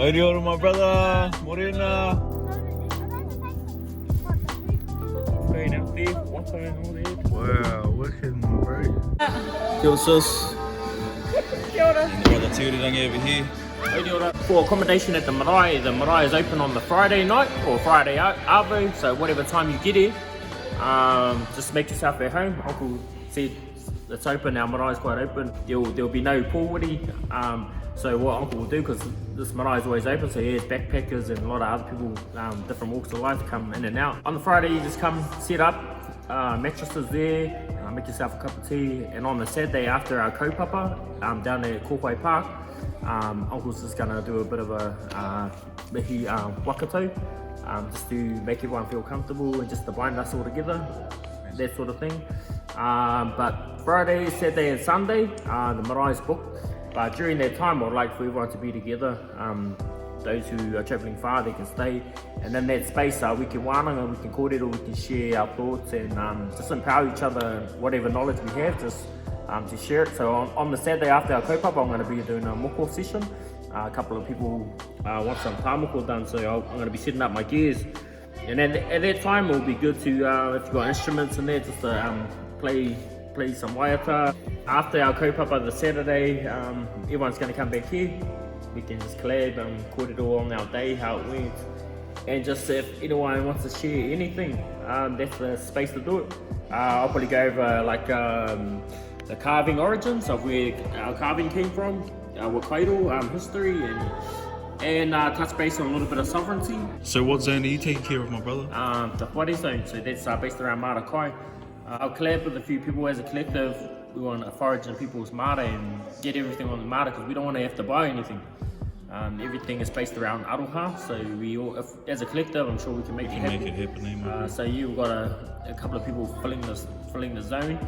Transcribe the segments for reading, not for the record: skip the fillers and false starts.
Mighty order, my brother. Morena. Going out there, what's going on there? Wow, wicked, bro. Kia ora, sis. Kia ora. And brother Tiurirangi over here. For accommodation at the marae is open on the Friday night or Friday arvo, so whatever time you get here, just make yourself at home. Uncle said it's open, our marae is quite open. There'll be no pōwiri, so what Uncle will do, because this marae is always open, so he has backpackers and a lot of other people, different walks of life come in and out. On the Friday you just come set up, mattresses there, make yourself a cup of tea, and on the Saturday after our kaupapa, down there at Kōwhai Park, Uncle's just gonna do a bit of a mihi wakato, just to make everyone feel comfortable and just to bind us all together, that sort of thing. But Friday, Saturday and Sunday, the marae is booked, but during that time I'd like for everyone to be together. Those who are travelling far, they can stay, and in that space we can wānanga, we can kōrero, we can share our thoughts and just empower each other, whatever knowledge we have, just to share it. So on the Saturday after our kaupapa, I'm going to be doing a moko session. A couple of people want some tāmoko done, so I'm going to be setting up my gears. And then at that time it'll be good to, if you've got instruments in there, just to play some waiata. After our kaupapa the Saturday, everyone's going to come back here. We can just collab and kōrero on our day, how it went. And just if anyone wants to share anything, that's the space to do it. I'll probably go over like the carving origins of where our carving came from, our wakairo, history, and touch base on a little bit of sovereignty. So what zone are you taking care of, my brother? The Whare zone, so that's based around Marakai. I'll collab with a few people as a collective. We want to forage in people's mara and get everything on the mara, because we don't want to have to buy anything. Everything is based around aroha, so we all, as a collective, I'm sure we can make it happen. Make it happen, so you've got a couple of people filling the zone.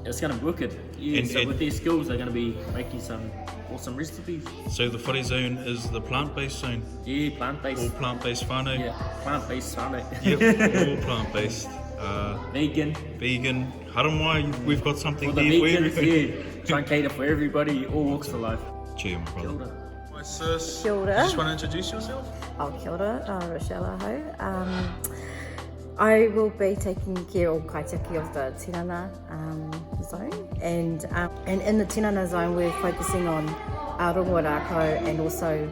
It's going to be wicked. Yeah, so with their skills, they're going to be making some awesome recipes. So the whare zone is the plant-based zone? Yeah, plant-based. All plant-based whānau? Yeah, plant-based whānau. Yep, all plant-based. Vegan. Haramai, we've got something for the there vegans, for everything. Yeah, try and cater for everybody, all walks of life. Cheer, my brother. My sis. Kia ora. You just want to introduce yourself? Oh, kia ora, Rochelle aho. I will be taking care of kaitaki of the tinana zone, and in the tinana zone we're focusing on rongo rākau and also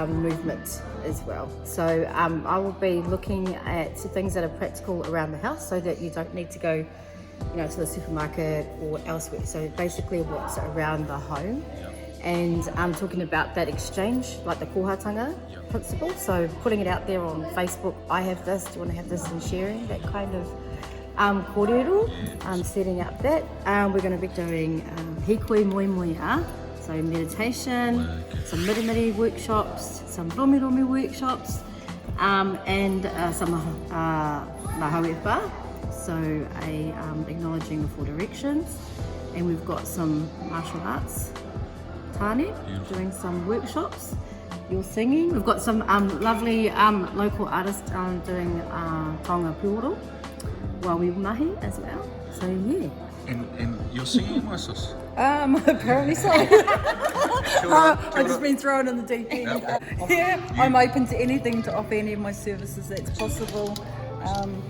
movement as well. So I will be looking at things that are practical around the house, so that you don't need to go, to the supermarket or elsewhere. So basically what's around the home. And I'm talking about that exchange, like the kohatanga principle. So putting it out there on Facebook, I have this, do you want to have this, and sharing that kind of kōrero, setting up that. We're going to be doing hikoi moi moi a, so meditation, some mirimiri workshops, some romi workshops, and some mahauepa, so acknowledging the four directions. And we've got some martial arts, Tane, doing some workshops. You're singing. We've got some lovely local artists doing taonga puoro, wawi mahi as well. So yeah. And you're singing, my sis? Apparently so. I've just been thrown in the deep end. Yeah, I'm open to anything, to offer any of my services that's possible. I'm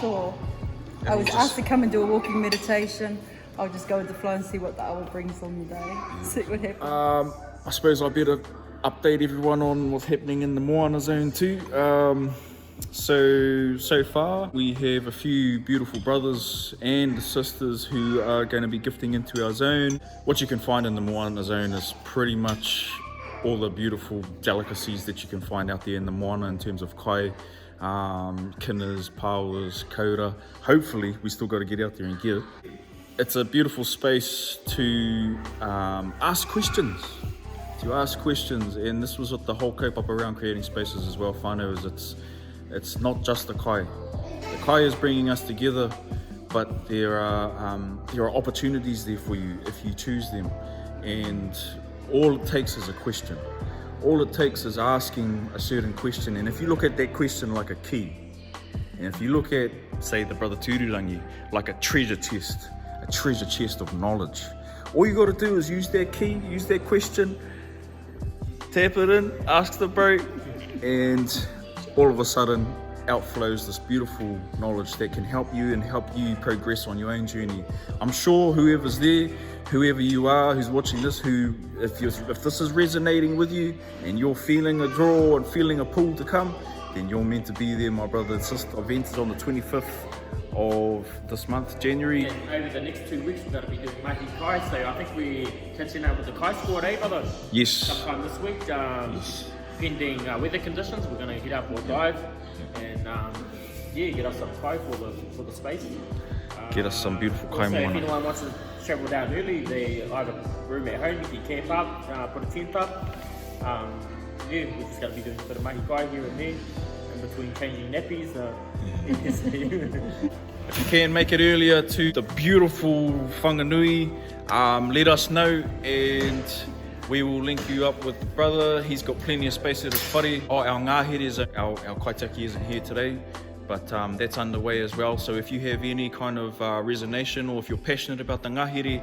sure. I was asked to come and do a walking meditation. I'll just go with the flow and see what the hour brings on the day. See what happens. I suppose I better update everyone on what's happening in the Moana zone too. So far we have a few beautiful brothers and sisters who are going to be gifting into our zone. What you can find in the Moana zone is pretty much all the beautiful delicacies that you can find out there in the Moana in terms of kai, kinas, paulas, kaura. Hopefully we still got to get out there and get it. It's a beautiful space to ask questions. And this was what the whole kaupapa around creating spaces as well, whānau, is it's not just the kai. The kai is bringing us together, but there are opportunities there for you if you choose them. And all it takes is a question. All it takes is asking a certain question. And if you look at that question like a key, and if you look at, say, the brother Tūrurangi, like a treasure chest of knowledge, all you got to do is use that key, use that question, tap it in, ask the bro, and all of a sudden outflows this beautiful knowledge that can help you and help you progress on your own journey. I'm sure whoever's there, whoever you are who's watching this, if this is resonating with you and you're feeling a draw and feeling a pull to come, then you're meant to be there, my brother and sister. Event is on the 25th of this month, January. And over the next 2 weeks we're going to be doing mahi kai, so I think we're catching up with the kai squad, brother? Yes. Sometime this week, pending weather conditions, we're going to hit up or dive and get us some kai for the space. Get us some beautiful kai also, if moana. anyone wants to travel down early, they either room at home, you can camp up, put a tent up. We're just going to be doing a bit of mahi kai here and there, in between changing nappies. If you can make it earlier to the beautiful Whanganui, let us know and we will link you up with the brother. He's got plenty of space at his whare. Our ngahere, our kaitaki isn't here today, but that's underway as well. So if you have any kind of resonation or if you're passionate about the ngahere,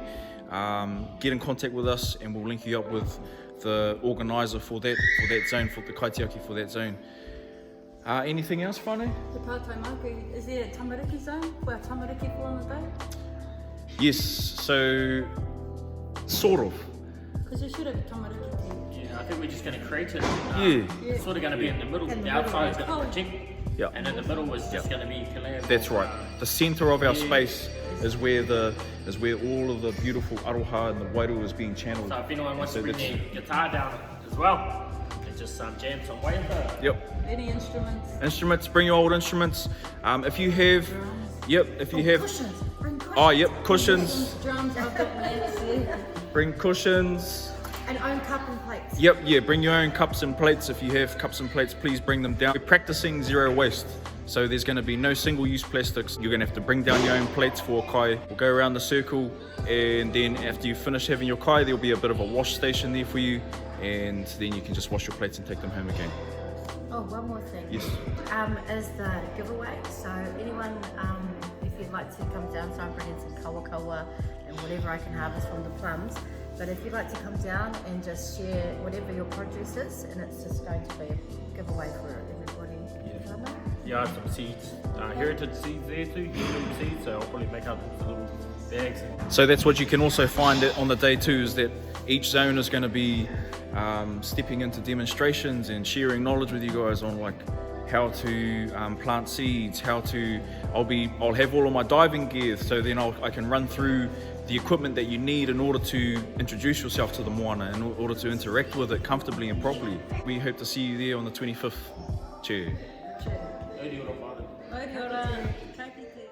get in contact with us and we'll link you up with the organizer for that zone, for the kaitiaki for that zone. Anything else, Whānau? The part-time maku, is there a tamariki zone for our tamariki for on the day? Yes, so sort of. Because you should have a tamariki tent. Yeah, I think we're just going to create it. Yeah. It's sort of going to be in the middle. The outside is going to protect, Yeah. and in the middle is just going to be collab. That's right. The centre of our space is where all of the beautiful aroha and the wairu is being channeled. So if anyone wants So to bring that's- their guitar down as well, they just jam some wairu. Yep. Any instruments? Instruments, bring your old instruments. If you have, if you have, Cushions. Bring cushions. oh yep, cushions. Drums, I've got mats, yeah. Bring cushions. And own cup and plates. Yep, yeah, bring your own cups and plates. If you have cups and plates, please bring them down. We're practicing zero waste. So there's going to be no single-use plastics. You're going to have to bring down your own plates for a kai. We'll go around the circle, and then after you finish having your kai, there'll be a bit of a wash station there for you, and then you can just wash your plates and take them home again. Oh, one more thing. Yes. Is the giveaway. So anyone, if you'd like to come down, so I'm bringing some kawa and whatever I can harvest from the plums. But if you'd like to come down and just share whatever your produce is, and it's just going to be a giveaway for everybody. Yeah, some seeds, heritage seeds there too, heirloom seeds. So I'll probably make up the little bags. So that's what you can also find on the day too, is that each zone is going to be stepping into demonstrations and sharing knowledge with you guys on like how to plant seeds, I'll have all of my diving gear, so then I can run through the equipment that you need in order to introduce yourself to the moana, in order to interact with it comfortably and properly. We hope to see you there on the 25th. Cheers. Odi ora whānau. Oi, ora. Ka kite.